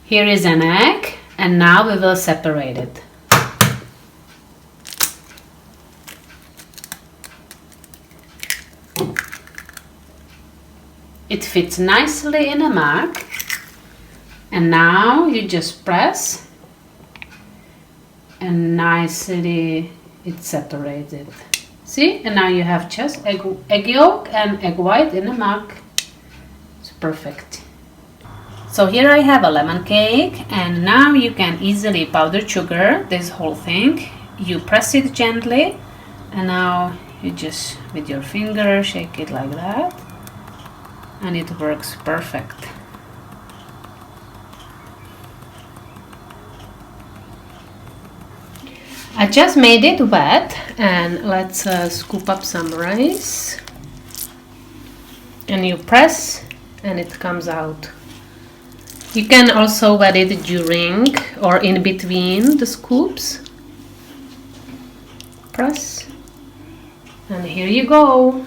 Here is an egg, and now we will separate it. It fits nicely in a mug, and now you just press and nicely it's separated. See, and now you have just egg yolk and egg white in a mug. It's perfect. So here I have a lemon cake, and now you can easily powder sugar this whole thing. You press it gently, and now you just with your finger shake it like that, and it works perfect. I just made it wet, and let's scoop up some rice, and you press and it comes out. You can also wet it during or in between the scoops. Press, and here you go.